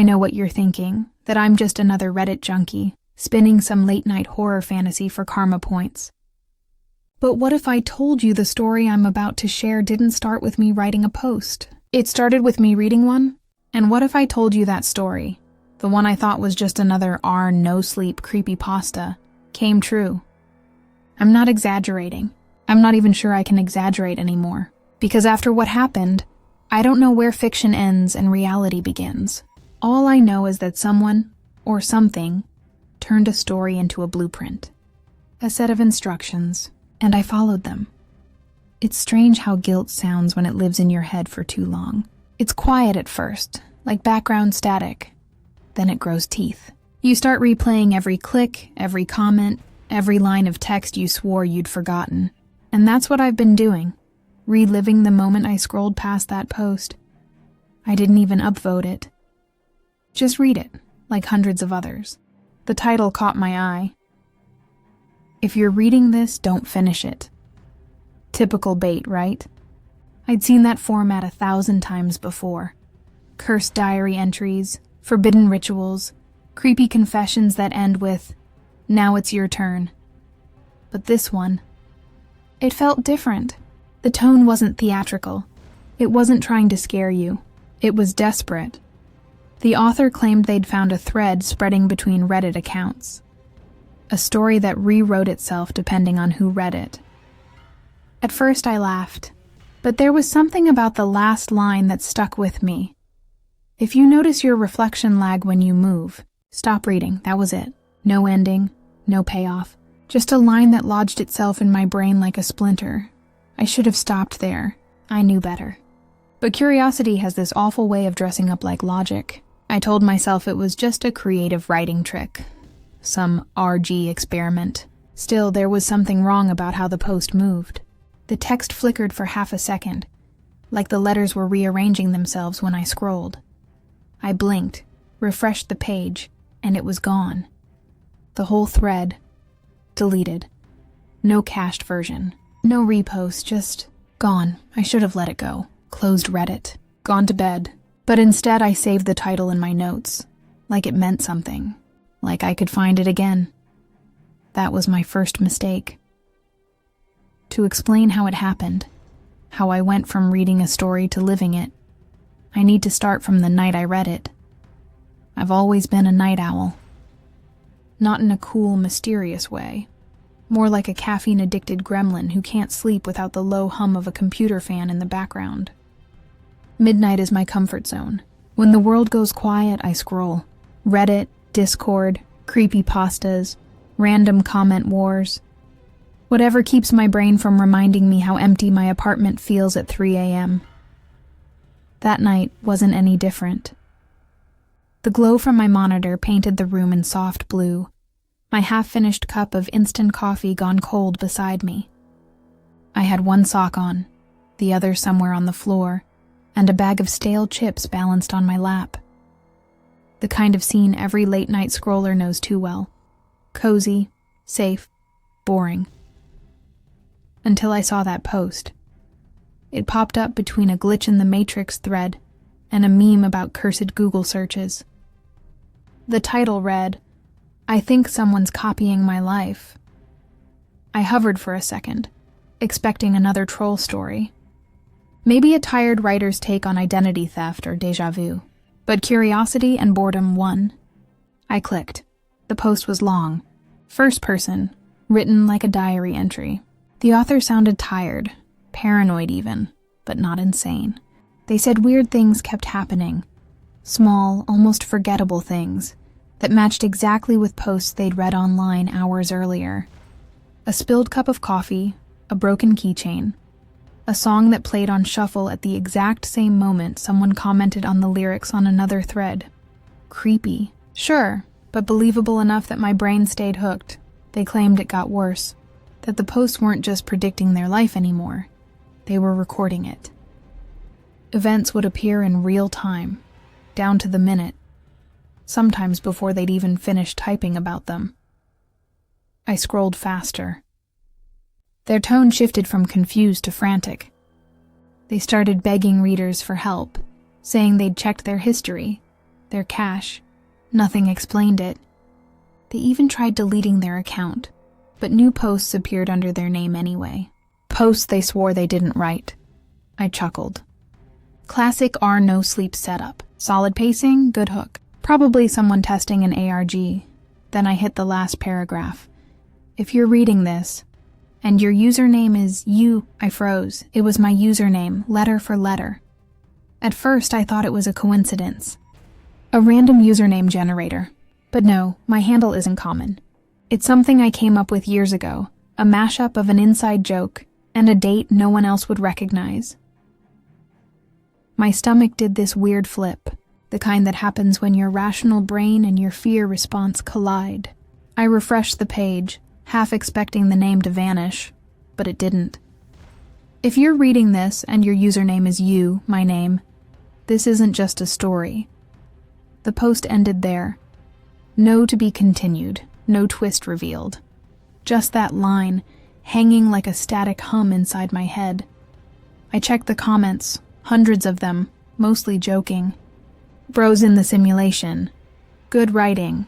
I know what you're thinking, that I'm just another Reddit junkie, spinning some late-night horror fantasy for karma points. But what if I told you the story I'm about to share didn't start with me writing a post? It started with me reading one? And what if I told you that story, the one I thought was just another NoSleep creepypasta, came true? I'm not exaggerating. I'm not even sure I can exaggerate anymore. Because after what happened, I don't know where fiction ends and reality begins. All I know is that someone, or something, turned a story into a blueprint. A set of instructions, and I followed them. It's strange how guilt sounds when it lives in your head for too long. It's quiet at first, like background static. Then it grows teeth. You start replaying every click, every comment, every line of text you swore you'd forgotten. And that's what I've been doing, reliving the moment I scrolled past that post. I didn't even upvote it. Just read it, like hundreds of others. The title caught my eye. If you're reading this, don't finish it. Typical bait, right? I'd seen that format 1,000 times before. Cursed diary entries, forbidden rituals, creepy confessions that end with, "Now it's your turn." But this one, it felt different. The tone wasn't theatrical. It wasn't trying to scare you. It was desperate. The author claimed they'd found a thread spreading between Reddit accounts. A story that rewrote itself depending on who read it. At first I laughed, but there was something about the last line that stuck with me. If you notice your reflection lag when you move, stop reading, that was it. No ending, no payoff. Just a line that lodged itself in my brain like a splinter. I should have stopped there. I knew better. But curiosity has this awful way of dressing up like logic. I told myself it was just a creative writing trick. Some RG experiment. Still, there was something wrong about how the post moved. The text flickered for half a second, like the letters were rearranging themselves when I scrolled. I blinked, refreshed the page, and it was gone. The whole thread. Deleted. No cached version. No repost, just gone. I should have let it go. Closed Reddit. Gone to bed. But instead I saved the title in my notes, like it meant something. Like I could find it again. That was my first mistake. To explain how it happened, how I went from reading a story to living it, I need to start from the night I read it. I've always been a night owl. Not in a cool, mysterious way. More like a caffeine-addicted gremlin who can't sleep without the low hum of a computer fan in the background. Midnight is my comfort zone. When the world goes quiet, I scroll. Reddit, Discord, creepypastas, random comment wars. Whatever keeps my brain from reminding me how empty my apartment feels at 3 a.m. That night wasn't any different. The glow from my monitor painted the room in soft blue, my half-finished cup of instant coffee gone cold beside me. I had one sock on, the other somewhere on the floor, and a bag of stale chips balanced on my lap. The kind of scene every late-night scroller knows too well. Cozy, safe, boring. Until I saw that post. It popped up between a glitch in the Matrix thread and a meme about cursed Google searches. The title read, "I think someone's copying my life." I hovered for a second, expecting another troll story. Maybe a tired writer's take on identity theft or déjà vu. But curiosity and boredom won. I clicked. The post was long. First person, written like a diary entry. The author sounded tired, paranoid even, but not insane. They said weird things kept happening. Small, almost forgettable things that matched exactly with posts they'd read online hours earlier. A spilled cup of coffee, a broken keychain, a song that played on shuffle at the exact same moment someone commented on the lyrics on another thread. Creepy. Sure, but believable enough that my brain stayed hooked. They claimed it got worse, that the posts weren't just predicting their life anymore. They were recording it. Events would appear in real time, down to the minute, sometimes before they'd even finished typing about them. I scrolled faster. Their tone shifted from confused to frantic. They started begging readers for help, saying they'd checked their history, their cache. Nothing explained it. They even tried deleting their account, but new posts appeared under their name anyway. Posts they swore they didn't write. I chuckled. Classic R NoSleep setup. Solid pacing, good hook. Probably someone testing an ARG. Then I hit the last paragraph. If you're reading this, and your username is you, I froze. It was my username, letter for letter. At first, I thought it was a coincidence. A random username generator. But no, my handle isn't common. It's something I came up with years ago, a mashup of an inside joke and a date no one else would recognize. My stomach did this weird flip, the kind that happens when your rational brain and your fear response collide. I refreshed the page, half expecting the name to vanish, but it didn't. If you're reading this and your username is you, my name, this isn't just a story. The post ended there. No to be continued, no twist revealed. Just that line, hanging like a static hum inside my head. I checked the comments, hundreds of them, mostly joking. Bros in the simulation. Good writing.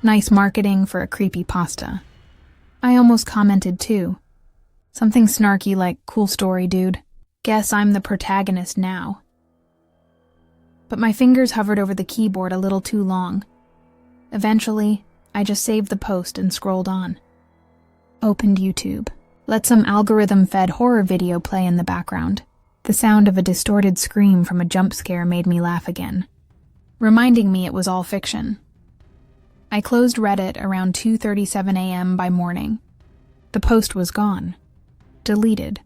Nice marketing for a creepypasta. I almost commented too. Something snarky like, cool story, dude. Guess I'm the protagonist now. But my fingers hovered over the keyboard a little too long. Eventually, I just saved the post and scrolled on. Opened YouTube. Let some algorithm-fed horror video play in the background. The sound of a distorted scream from a jump scare made me laugh again, reminding me it was all fiction. I closed Reddit around 2:37 a.m. by morning. The post was gone. Deleted.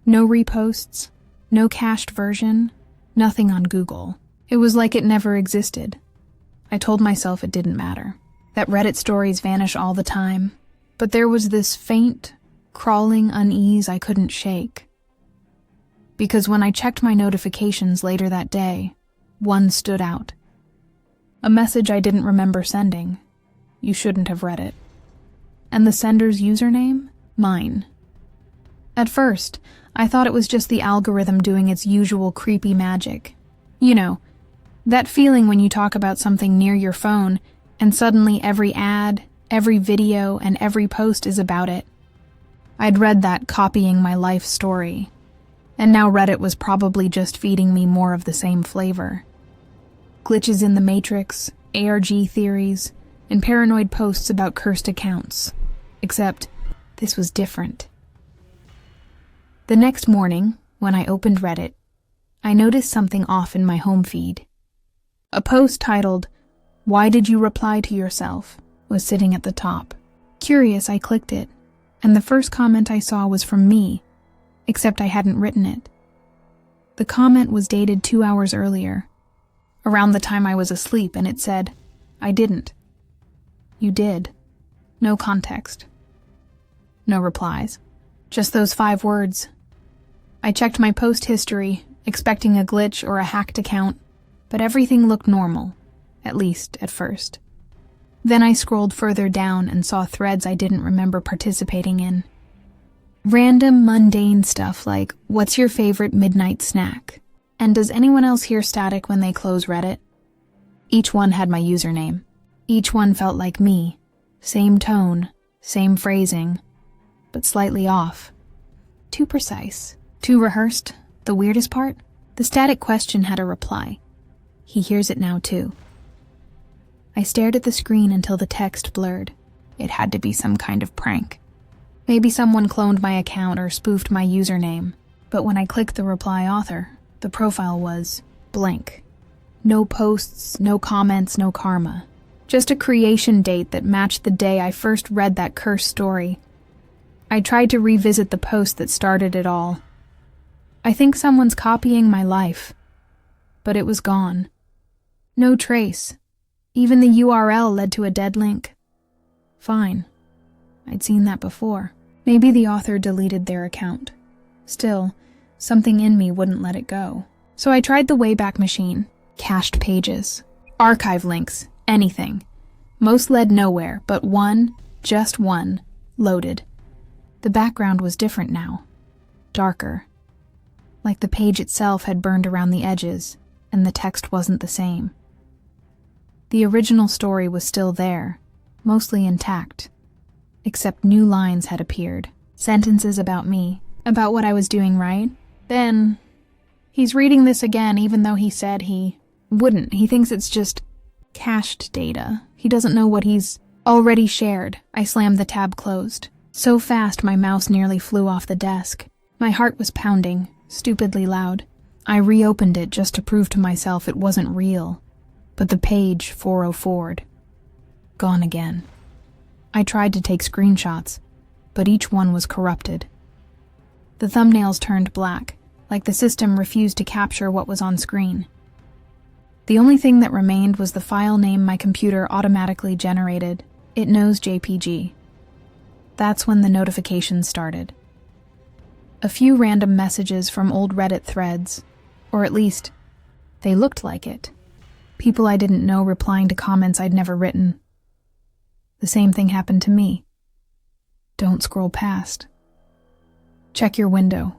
No reposts, no cached version, nothing on Google. It was like it never existed. I told myself it didn't matter, that Reddit stories vanish all the time, but there was this faint, crawling unease I couldn't shake. Because when I checked my notifications later that day, one stood out. A message I didn't remember sending. You shouldn't have read it. And the sender's username? Mine. At first, I thought it was just the algorithm doing its usual creepy magic. You know, that feeling when you talk about something near your phone, and suddenly every ad, every video, and every post is about it. I'd read that copying my life story, and now Reddit was probably just feeding me more of the same flavor. Glitches in the Matrix, ARG theories, and paranoid posts about cursed accounts. Except, this was different. The next morning, when I opened Reddit, I noticed something off in my home feed. A post titled, "Why Did You Reply to Yourself?" was sitting at the top. Curious, I clicked it, and the first comment I saw was from me, except I hadn't written it. The comment was dated 2 hours earlier, around the time I was asleep, and it said, "I didn't." You did. No context. No replies. Just those 5 words. I checked my post history, expecting a glitch or a hacked account, but everything looked normal, at least at first. Then I scrolled further down and saw threads I didn't remember participating in. Random, mundane stuff like, what's your favorite midnight snack? And does anyone else hear static when they close Reddit? Each one had my username. Each one felt like me. Same tone, same phrasing, but slightly off. Too precise. Too rehearsed. The weirdest part? The static question had a reply. He hears it now too. I stared at the screen until the text blurred. It had to be some kind of prank. Maybe someone cloned my account or spoofed my username, but when I clicked the reply author, the profile was blank. No posts, no comments, no karma. Just a creation date that matched the day I first read that cursed story. I tried to revisit the post that started it all. I think someone's copying my life, but it was gone. No trace. Even the URL led to a dead link. Fine. I'd seen that before. Maybe the author deleted their account. Still, something in me wouldn't let it go. So I tried the Wayback Machine. Cached pages. Archive links. Anything. Most led nowhere, but one, just one, loaded. The background was different now. Darker. Like the page itself had burned around the edges, and the text wasn't the same. The original story was still there, mostly intact, except new lines had appeared. Sentences about me, about what I was doing right. Then, he's reading this again even though he said he wouldn't. He thinks it's just cached data. He doesn't know what he's already shared. I slammed the tab closed. So fast my mouse nearly flew off the desk. My heart was pounding, stupidly loud. I reopened it just to prove to myself it wasn't real. But the page 404'd. Gone again. I tried to take screenshots, but each one was corrupted. The thumbnails turned black, like the system refused to capture what was on screen. The only thing that remained was the file name my computer automatically generated. It knows JPG. That's when the notifications started. A few random messages from old Reddit threads, or at least, they looked like it. People I didn't know replying to comments I'd never written. The same thing happened to me. Don't scroll past. Check your window.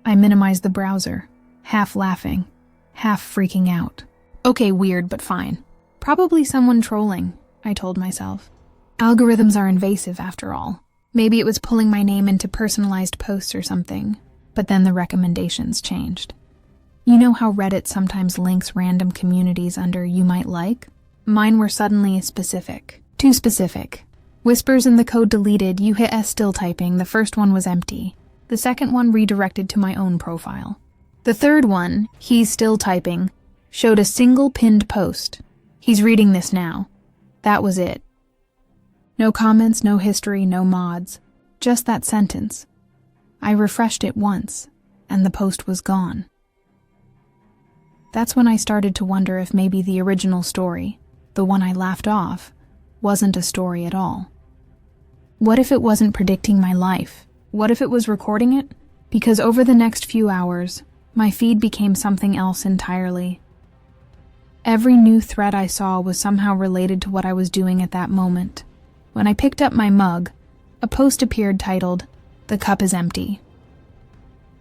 I minimized the browser, half laughing, half freaking out. Okay, weird, but fine. Probably someone trolling, I told myself. Algorithms are invasive, after all. Maybe it was pulling my name into personalized posts or something, but then the recommendations changed. You know how Reddit sometimes links random communities under you might like? Mine were suddenly specific. Too specific. Whispers in the code deleted, you hit S still typing, the first one was empty. The second one redirected to my own profile. The third one, he's still typing, showed a single pinned post. He's reading this now. That was it. No comments, no history, no mods. Just that sentence. I refreshed it once, and the post was gone. That's when I started to wonder if maybe the original story, the one I laughed off, wasn't a story at all. What if it wasn't predicting my life? What if it was recording it? Because over the next few hours, my feed became something else entirely. Every new thread I saw was somehow related to what I was doing at that moment. When I picked up my mug, a post appeared titled, "The cup is empty."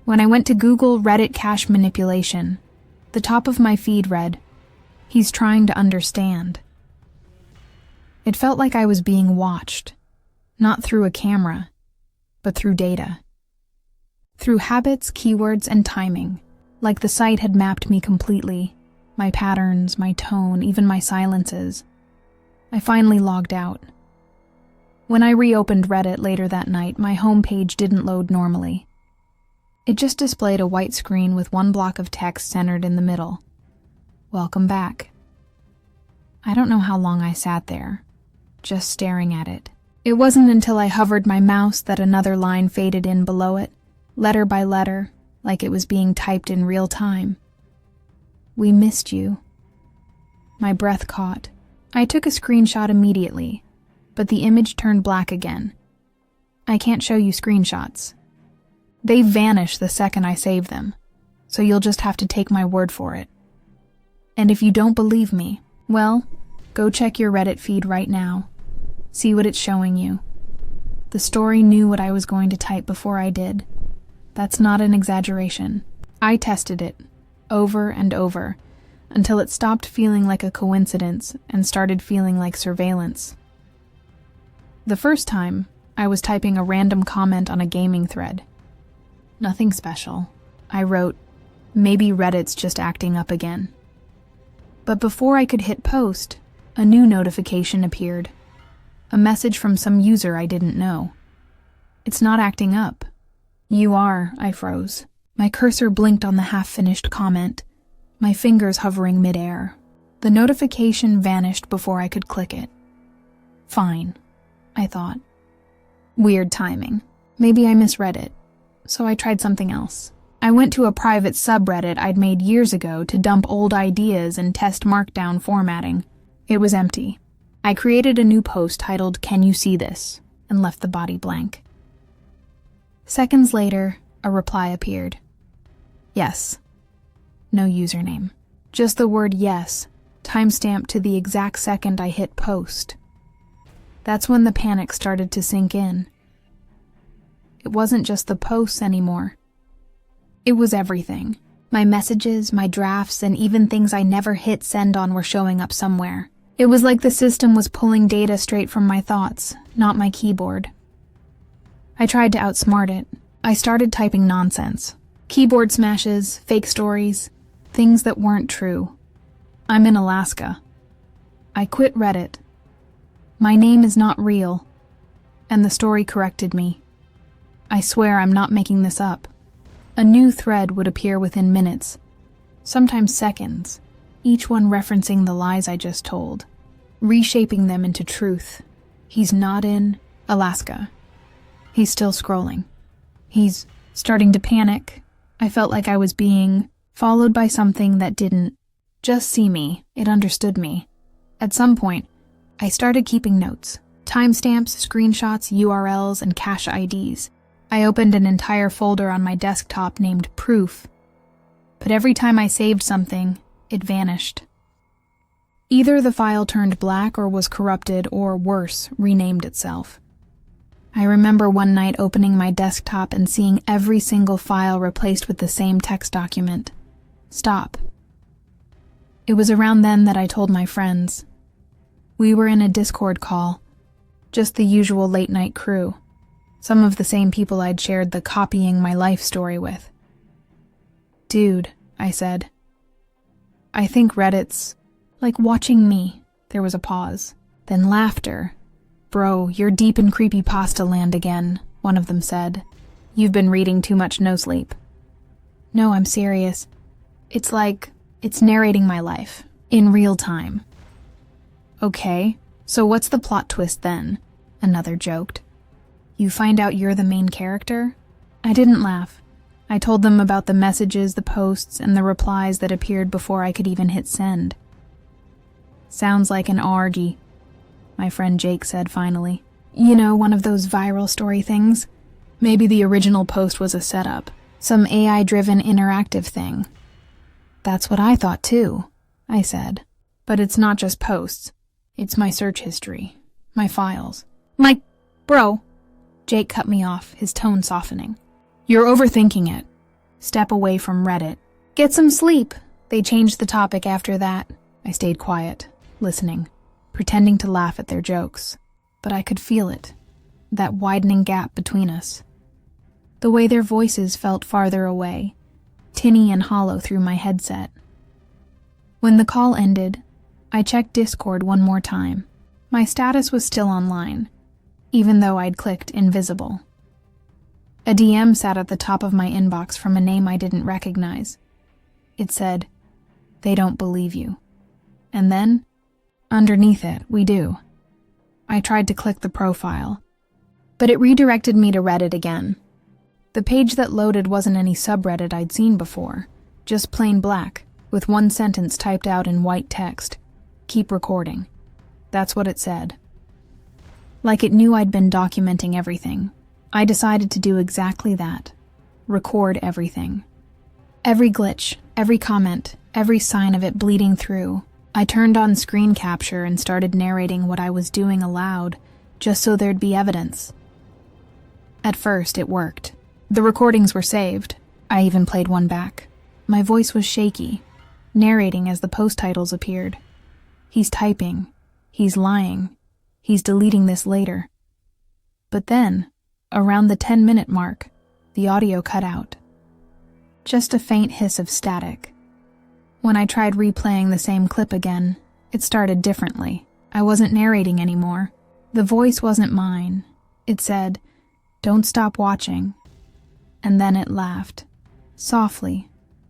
When I went to Google Reddit cache manipulation, the top of my feed read, "He's trying to understand." It felt like I was being watched, not through a camera, but through data. Through habits, keywords, and timing, like the site had mapped me completely, my patterns, my tone, even my silences. I finally logged out. When I reopened Reddit later that night, my homepage didn't load normally. It just displayed a white screen with one block of text centered in the middle. Welcome back. I don't know how long I sat there, just staring at it. It wasn't until I hovered my mouse that another line faded in below it, letter by letter, like it was being typed in real time. "We missed you." My breath caught. I took a screenshot immediately, but the image turned black again. I can't show you screenshots. They vanish the second I save them, so you'll just have to take my word for it. And if you don't believe me, well, go check your Reddit feed right now. See what it's showing you. The story knew what I was going to type before I did. That's not an exaggeration. I tested it, over and over, until it stopped feeling like a coincidence and started feeling like surveillance. The first time, I was typing a random comment on a gaming thread. Nothing special. I wrote, "Maybe Reddit's just acting up again." But before I could hit post, a new notification appeared. A message from some user I didn't know. "It's not acting up." "You are," I froze. My cursor blinked on the half-finished comment, my fingers hovering midair. The notification vanished before I could click it. Fine, I thought. Weird timing. Maybe I misread it. So I tried something else. I went to a private subreddit I'd made years ago to dump old ideas and test markdown formatting. It was empty. I created a new post titled, "Can you see this?" and left the body blank. Seconds later, a reply appeared. Yes. No username. Just the word yes, timestamped to the exact second I hit post. That's when the panic started to sink in. It wasn't just the posts anymore. It was everything. My messages, my drafts, and even things I never hit send on were showing up somewhere. It was like the system was pulling data straight from my thoughts, not my keyboard. I tried to outsmart it. I started typing nonsense. Keyboard smashes, fake stories, things that weren't true. I'm in Alaska. I quit Reddit. My name is not real. And the story corrected me. I swear I'm not making this up. A new thread would appear within minutes, sometimes seconds, each one referencing the lies I just told, reshaping them into truth. He's not in Alaska. He's still scrolling. He's starting to panic. I felt like I was being followed by something that didn't just see me, it understood me. At some point, I started keeping notes, timestamps, screenshots, URLs, and cache IDs. I opened an entire folder on my desktop named Proof, but every time I saved something, it vanished. Either the file turned black or was corrupted or, worse, renamed itself. I remember one night opening my desktop and seeing every single file replaced with the same text document. Stop. It was around then that I told my friends. We were in a Discord call, just the usual late-night crew. Some of the same people I'd shared the copying my life story with. Dude, I said. I think Reddit's like watching me. There was a pause. Then laughter. Bro, you're deep in Creepypasta land again, one of them said. You've been reading too much NoSleep. No, I'm serious. It's like, it's narrating my life, in real time. Okay, so what's the plot twist then? Another joked. You find out you're the main character? I didn't laugh. I told them about the messages, the posts, and the replies that appeared before I could even hit send. Sounds like an orgy, my friend Jake said finally. You know, one of those viral story things? Maybe the original post was a setup, some AI-driven interactive thing. That's what I thought too, I said. But it's not just posts. It's my search history, my files. Bro. Jake cut me off, his tone softening. You're overthinking it. Step away from Reddit. Get some sleep. They changed the topic after that. I stayed quiet, listening, pretending to laugh at their jokes. But I could feel it, that widening gap between us. The way their voices felt farther away, tinny and hollow through my headset. When the call ended, I checked Discord one more time. My status was still online, even though I'd clicked invisible. A DM sat at the top of my inbox from a name I didn't recognize. It said, "They don't believe you." And then, underneath it, "We do." I tried to click the profile, but it redirected me to Reddit again. The page that loaded wasn't any subreddit I'd seen before, just plain black, with one sentence typed out in white text. "Keep recording." That's what it said. Like it knew I'd been documenting everything, I decided to do exactly that. Record everything. Every glitch, every comment, every sign of it bleeding through. I turned on screen capture and started narrating what I was doing aloud, just so there'd be evidence. At first, it worked. The recordings were saved. I even played one back. My voice was shaky, narrating as the post titles appeared. He's typing. He's lying. He's deleting this later. But then, around the 10-minute mark, the audio cut out. Just a faint hiss of static. When I tried replaying the same clip again, it started differently. I wasn't narrating anymore. The voice wasn't mine. It said, "Don't stop watching." And then it laughed, softly,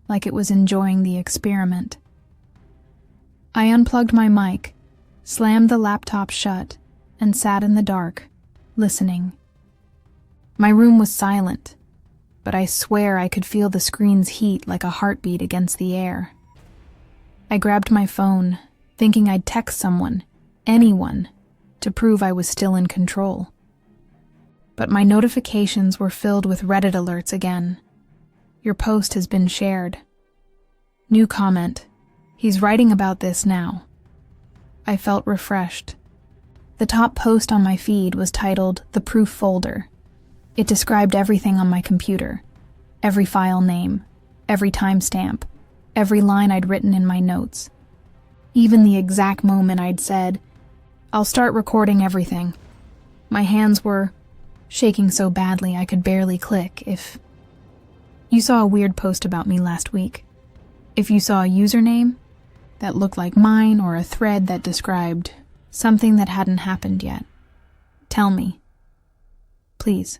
like it was enjoying the experiment. I unplugged my mic, slammed the laptop shut, and sat in the dark, listening. My room was silent, but I swear I could feel the screen's heat like a heartbeat against the air. I grabbed my phone, thinking I'd text someone, anyone, to prove I was still in control. But my notifications were filled with Reddit alerts again. "Your post has been shared." New comment. "He's writing about this now." I felt refreshed. The top post on my feed was titled "The Proof Folder." It described everything on my computer. Every file name, every timestamp, every line I'd written in my notes. Even the exact moment I'd said, "I'll start recording everything." My hands were shaking so badly I could barely click. If you saw a weird post about me last week, if you saw a username that looked like mine or a thread that described something that hadn't happened yet, tell me. Please.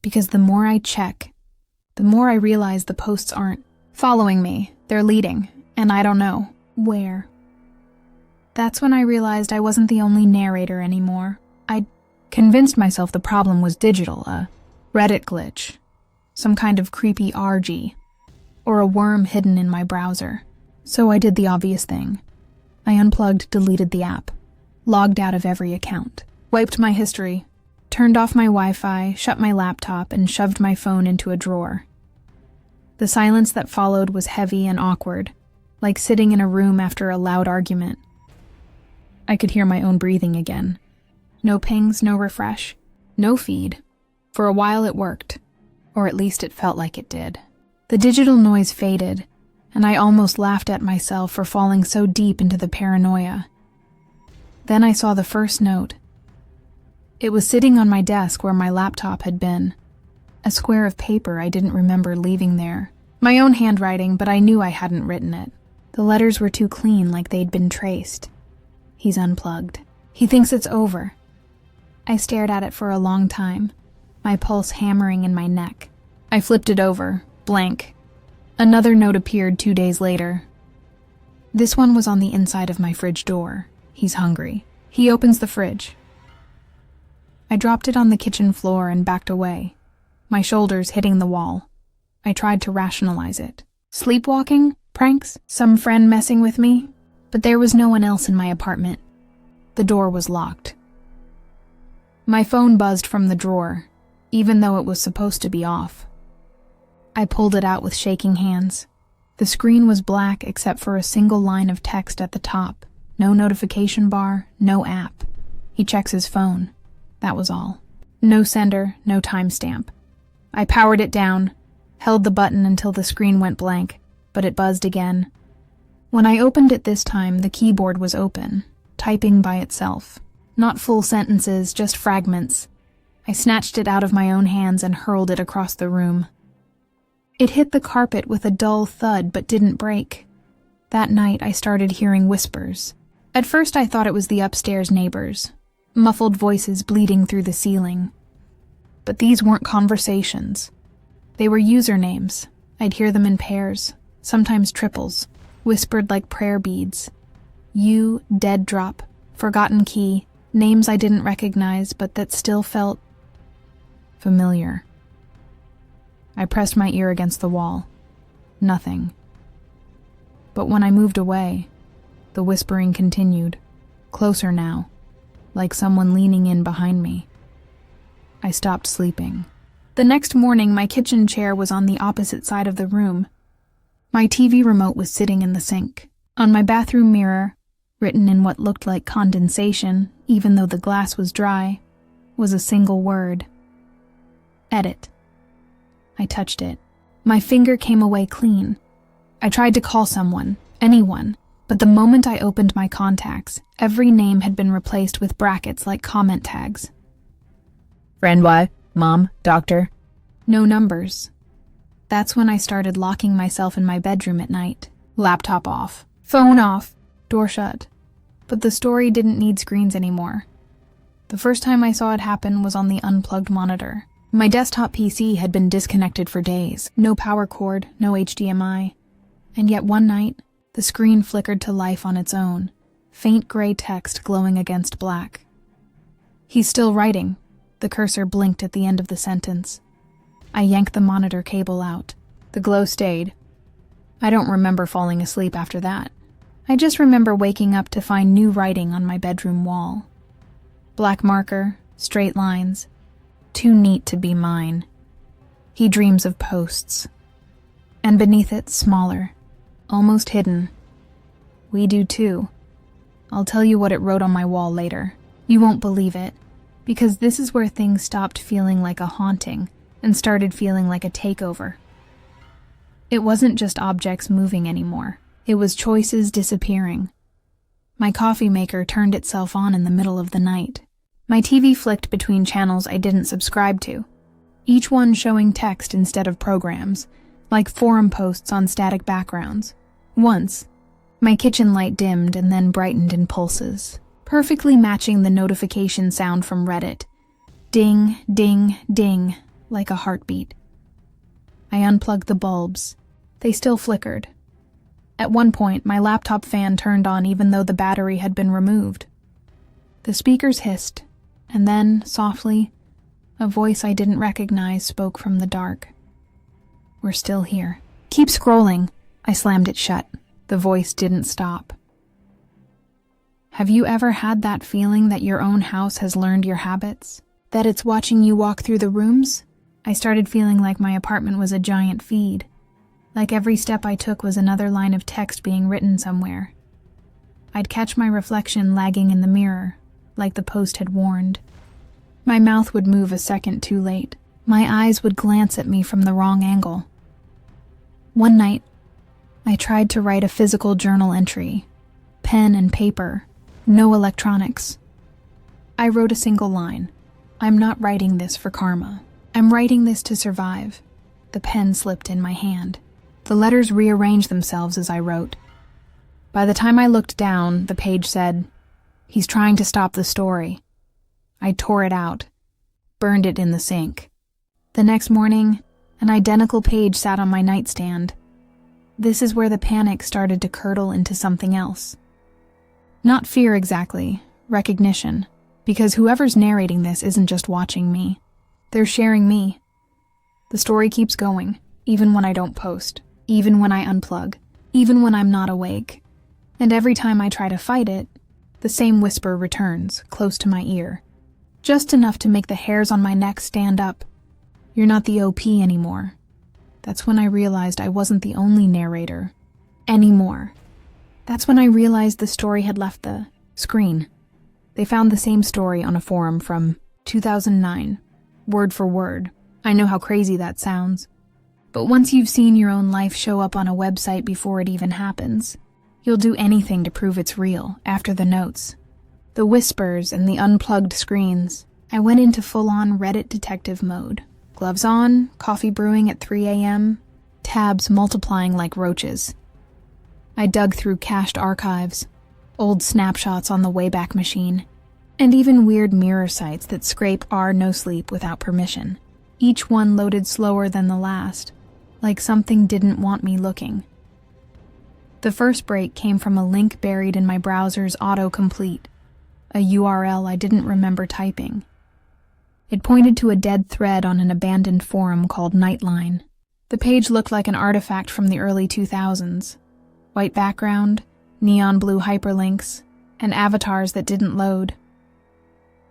Because the more I check, the more I realize the posts aren't following me, they're leading, and I don't know where. That's when I realized I wasn't the only narrator anymore. I'd convinced myself the problem was digital, a Reddit glitch, some kind of creepy RG, or a worm hidden in my browser. So I did the obvious thing. I unplugged, deleted the app, logged out of every account, wiped my history, turned off my Wi-Fi, shut my laptop, and shoved my phone into a drawer. The silence that followed was heavy and awkward, like sitting in a room after a loud argument. I could hear my own breathing again. No pings, no refresh, no feed. For a while it worked, or at least it felt like it did. The digital noise faded, and I almost laughed at myself for falling so deep into the paranoia. Then I saw the first note. It was sitting on my desk where my laptop had been. A square of paper I didn't remember leaving there. My own handwriting, but I knew I hadn't written it. The letters were too clean, like they'd been traced. He's unplugged. He thinks it's over. I stared at it for a long time, my pulse hammering in my neck. I flipped it over, blank. Another note appeared 2 days later. This one was on the inside of my fridge door. He's hungry. He opens the fridge. I dropped it on the kitchen floor and backed away, my shoulders hitting the wall. I tried to rationalize it. Sleepwalking? Pranks? Some friend messing with me? But there was no one else in my apartment. The door was locked. My phone buzzed from the drawer, even though it was supposed to be off. I pulled it out with shaking hands. The screen was black except for a single line of text at the top. No notification bar, no app. He checks his phone. That was all. No sender, no timestamp. I powered it down, held the button until the screen went blank, but it buzzed again. When I opened it this time, the keyboard was open, typing by itself. Not full sentences, just fragments. I snatched it out of my own hands and hurled it across the room. It hit the carpet with a dull thud but didn't break. That night I started hearing whispers. At first I thought it was the upstairs neighbors, muffled voices bleeding through the ceiling. But these weren't conversations. They were usernames. I'd hear them in pairs, sometimes triples, whispered like prayer beads. You, Dead Drop, Forgotten Key, names I didn't recognize but that still felt familiar. I pressed my ear against the wall. Nothing. But when I moved away, the whispering continued, closer now, like someone leaning in behind me. I stopped sleeping. The next morning, my kitchen chair was on the opposite side of the room. My TV remote was sitting in the sink. On my bathroom mirror, written in what looked like condensation, even though the glass was dry, was a single word. Edit. I touched it. My finger came away clean. I tried to call someone, anyone, but the moment I opened my contacts, every name had been replaced with brackets like comment tags. Friend wife, mom, doctor. No numbers. That's when I started locking myself in my bedroom at night. Laptop off, phone off, door shut. But the story didn't need screens anymore. The first time I saw it happen was on the unplugged monitor. My desktop PC had been disconnected for days. No power cord, no HDMI. And yet one night, the screen flickered to life on its own, faint gray text glowing against black. He's still writing. The cursor blinked at the end of the sentence. I yanked the monitor cable out. The glow stayed. I don't remember falling asleep after that. I just remember waking up to find new writing on my bedroom wall. Black marker, straight lines. Too neat to be mine. He dreams of posts. And beneath it, smaller, almost hidden. We do too. I'll tell you what it wrote on my wall later. You won't believe it, because this is where things stopped feeling like a haunting and started feeling like a takeover. It wasn't just objects moving anymore. It was choices disappearing. My coffee maker turned itself on in the middle of the night. My TV flicked between channels I didn't subscribe to, each one showing text instead of programs, like forum posts on static backgrounds. Once, my kitchen light dimmed and then brightened in pulses, perfectly matching the notification sound from Reddit. Ding, ding, ding, like a heartbeat. I unplugged the bulbs. They still flickered. At one point, my laptop fan turned on even though the battery had been removed. The speakers hissed, and then, softly, a voice I didn't recognize spoke from the dark. We're still here. Keep scrolling. I slammed it shut. The voice didn't stop. Have you ever had that feeling that your own house has learned your habits? That it's watching you walk through the rooms? I started feeling like my apartment was a giant feed. Like every step I took was another line of text being written somewhere. I'd catch my reflection lagging in the mirror, like the post had warned. My mouth would move a second too late. My eyes would glance at me from the wrong angle. One night, I tried to write a physical journal entry. Pen and paper, no electronics. I wrote a single line. I'm not writing this for karma. I'm writing this to survive. The pen slipped in my hand. The letters rearranged themselves as I wrote. By the time I looked down, the page said, "He's trying to stop the story." I tore it out, burned it in the sink. The next morning, an identical page sat on my nightstand. This is where the panic started to curdle into something else. Not fear exactly, recognition, because whoever's narrating this isn't just watching me. They're sharing me. The story keeps going, even when I don't post, even when I unplug, even when I'm not awake. And every time I try to fight it, the same whisper returns, close to my ear. Just enough to make the hairs on my neck stand up. You're not the OP anymore. That's when I realized I wasn't the only narrator. Anymore. That's when I realized the story had left the screen. They found the same story on a forum from 2009, word for word. I know how crazy that sounds. But once you've seen your own life show up on a website before it even happens, you'll do anything to prove it's real after the notes. The whispers and the unplugged screens. I went into full-on Reddit detective mode. Gloves on, coffee brewing at 3 a.m., tabs multiplying like roaches. I dug through cached archives, old snapshots on the Wayback Machine, and even weird mirror sites that scrape our NoSleep without permission. Each one loaded slower than the last, like something didn't want me looking. The first break came from a link buried in my browser's autocomplete, a URL I didn't remember typing. It pointed to a dead thread on an abandoned forum called Nightline. The page looked like an artifact from the early 2000s. White background, neon blue hyperlinks, and avatars that didn't load.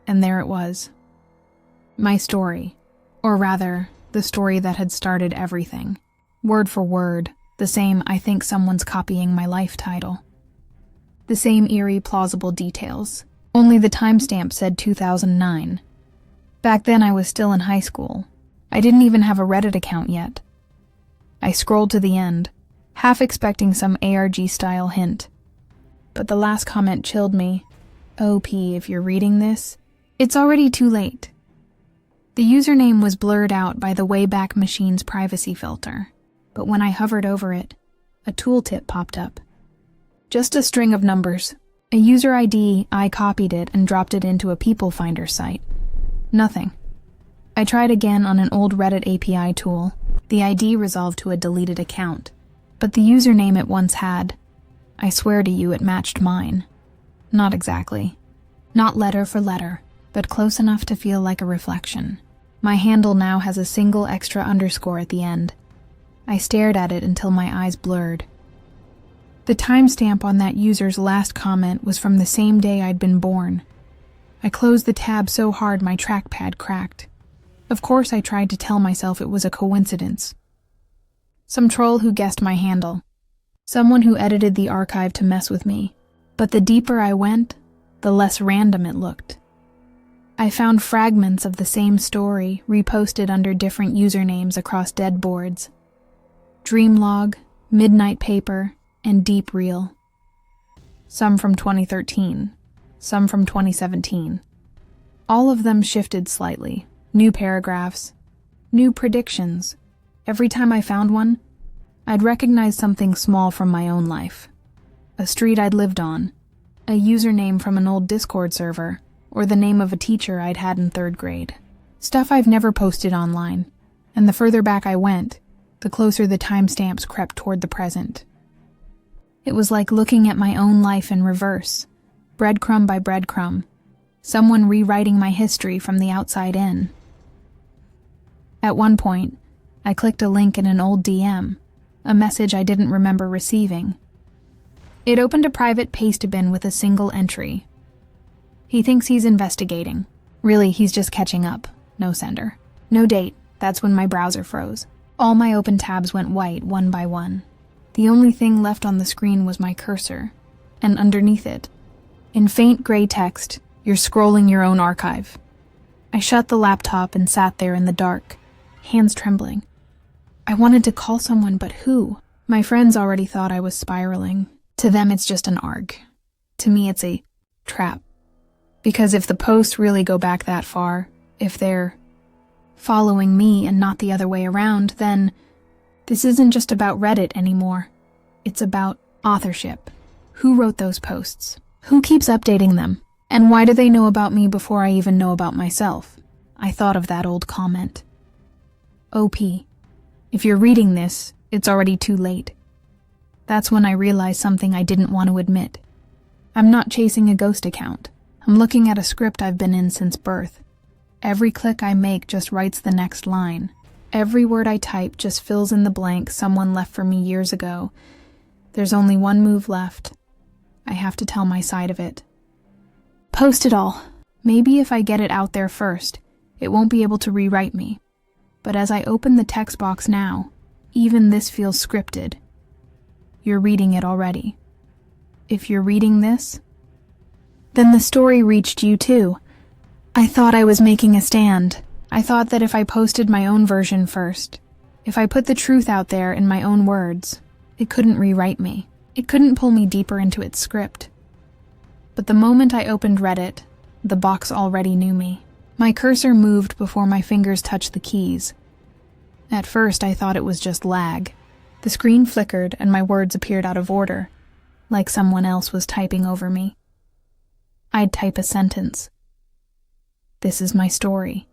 And there it was. My story. Or rather, the story that had started everything. Word for word, the same "I think someone's copying my life" title. The same eerie, plausible details. Only the timestamp said 2009. Back then I was still in high school. I didn't even have a Reddit account yet. I scrolled to the end, half expecting some ARG-style hint. But the last comment chilled me. OP, if you're reading this, it's already too late. The username was blurred out by the Wayback Machine's privacy filter, but when I hovered over it, a tooltip popped up. Just a string of numbers. A user ID, I copied it and dropped it into a People Finder site. Nothing. I tried again on an old Reddit API tool. The ID resolved to a deleted account, but the username it once had, I swear to you it matched mine. Not exactly. Not letter for letter, but close enough to feel like a reflection. My handle now has a single extra underscore at the end. I stared at it until my eyes blurred. The timestamp on that user's last comment was from the same day I'd been born. I closed the tab so hard my trackpad cracked. Of course I tried to tell myself it was a coincidence. Some troll who guessed my handle. Someone who edited the archive to mess with me. But the deeper I went, the less random it looked. I found fragments of the same story reposted under different usernames across dead boards. Dream Log, Midnight Paper, and Deep Reel. Some from 2013, some from 2017. All of them shifted slightly. New paragraphs, new predictions. Every time I found one, I'd recognize something small from my own life. A street I'd lived on, a username from an old Discord server, or the name of a teacher I'd had in 3rd grade. Stuff I've never posted online, and the further back I went, the closer the timestamps crept toward the present. It was like looking at my own life in reverse, breadcrumb by breadcrumb, someone rewriting my history from the outside in. At one point, I clicked a link in an old DM, a message I didn't remember receiving. It opened a private paste bin with a single entry. He thinks he's investigating. Really, he's just catching up. No sender. No date. That's when my browser froze. All my open tabs went white, one by one. The only thing left on the screen was my cursor, and underneath it, in faint gray text, "You're scrolling your own archive." I shut the laptop and sat there in the dark, hands trembling. I wanted to call someone, but who? My friends already thought I was spiraling. To them, it's just an arg. To me, it's a trap. Because if the posts really go back that far, if they're following me and not the other way around, then this isn't just about Reddit anymore. It's about authorship. Who wrote those posts? Who keeps updating them? And why do they know about me before I even know about myself? I thought of that old comment. OP. If you're reading this, it's already too late. That's when I realized something I didn't want to admit. I'm not chasing a ghost account. I'm looking at a script I've been in since birth. Every click I make just writes the next line. Every word I type just fills in the blank someone left for me years ago. There's only one move left. I have to tell my side of it. Post it all. Maybe if I get it out there first, it won't be able to rewrite me. But as I open the text box now, even this feels scripted. You're reading it already. If you're reading this, then the story reached you too. I thought I was making a stand. I thought that if I posted my own version first, if I put the truth out there in my own words, it couldn't rewrite me. It couldn't pull me deeper into its script. But the moment I opened Reddit, the box already knew me. My cursor moved before my fingers touched the keys. At first, I thought it was just lag. The screen flickered and my words appeared out of order, like someone else was typing over me. I'd type a sentence. This is my story.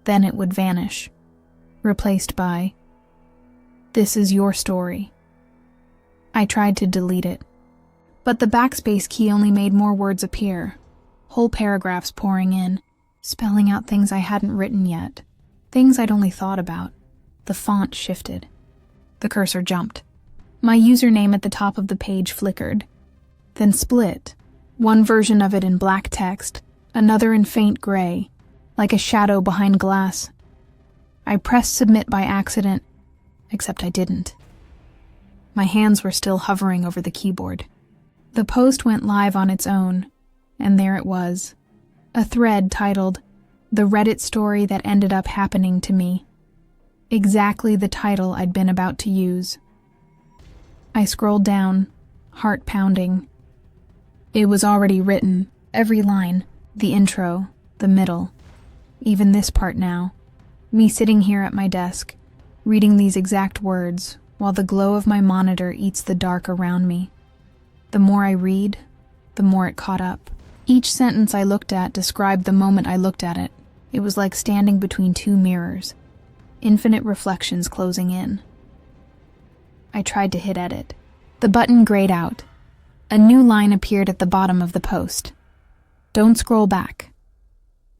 Then it would vanish, replaced by, this is your story. I tried to delete it, but the backspace key only made more words appear, whole paragraphs pouring in, spelling out things I hadn't written yet, things I'd only thought about. The font shifted. The cursor jumped. My username at the top of the page flickered, then split, one version of it in black text, another in faint gray, like a shadow behind glass. I pressed submit by accident, except I didn't. My hands were still hovering over the keyboard. The post went live on its own, and there it was, a thread titled, "The Reddit Story That Ended Up Happening to Me." Exactly the title I'd been about to use. I scrolled down, heart pounding. It was already written, every line, the intro, the middle, even this part now. Me sitting here at my desk, reading these exact words, while the glow of my monitor eats the dark around me. The more I read, the more it caught up. Each sentence I looked at described the moment I looked at it. It was like standing between two mirrors, infinite reflections closing in. I tried to hit edit. The button grayed out. A new line appeared at the bottom of the post. Don't scroll back.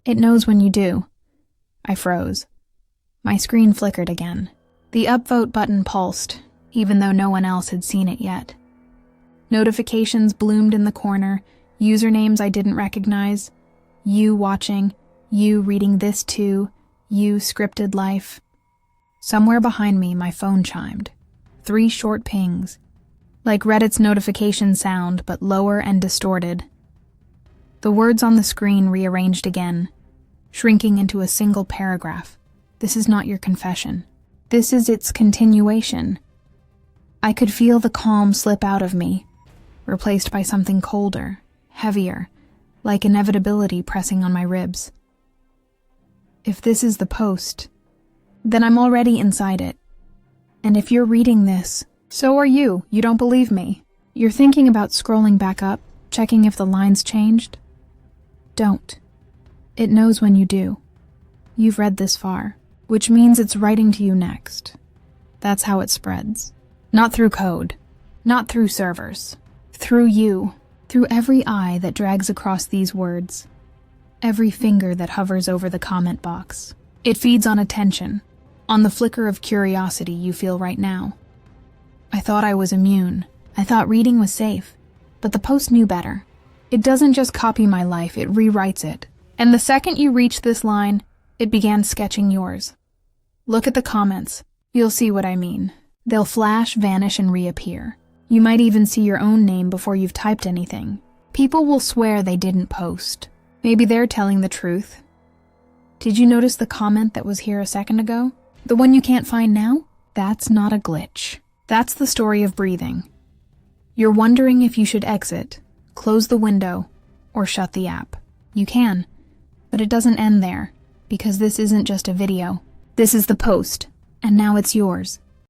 It knows when you do. I froze. My screen flickered again. The upvote button pulsed, even though no one else had seen it yet. Notifications bloomed in the corner, usernames I didn't recognize, you watching, you reading this too, you scripted life. Somewhere behind me, my phone chimed. 3 short pings, like Reddit's notification sound, but lower and distorted. The words on the screen rearranged again, shrinking into a single paragraph. This is not your confession. This is its continuation. I could feel the calm slip out of me, replaced by something colder, heavier, like inevitability pressing on my ribs. If this is the post, then I'm already inside it. And if you're reading this, so are you. You don't believe me. You're thinking about scrolling back up, checking if the lines changed? Don't. It knows when you do. You've read this far, which means it's writing to you next. That's how it spreads. Not through code, not through servers, through you, through every eye that drags across these words, every finger that hovers over the comment box. It feeds on attention, on the flicker of curiosity you feel right now. I thought I was immune. I thought reading was safe, but the post knew better. It doesn't just copy my life, it rewrites it. And the second you reach this line, it began sketching yours. Look at the comments. You'll see what I mean. They'll flash, vanish, and reappear. You might even see your own name before you've typed anything. People will swear they didn't post. Maybe they're telling the truth. Did you notice the comment that was here a second ago? The one you can't find now? That's not a glitch. That's the story of breathing. You're wondering if you should exit, close the window, or shut the app. You can, but it doesn't end there, because this isn't just a video. This is the post, and now it's yours.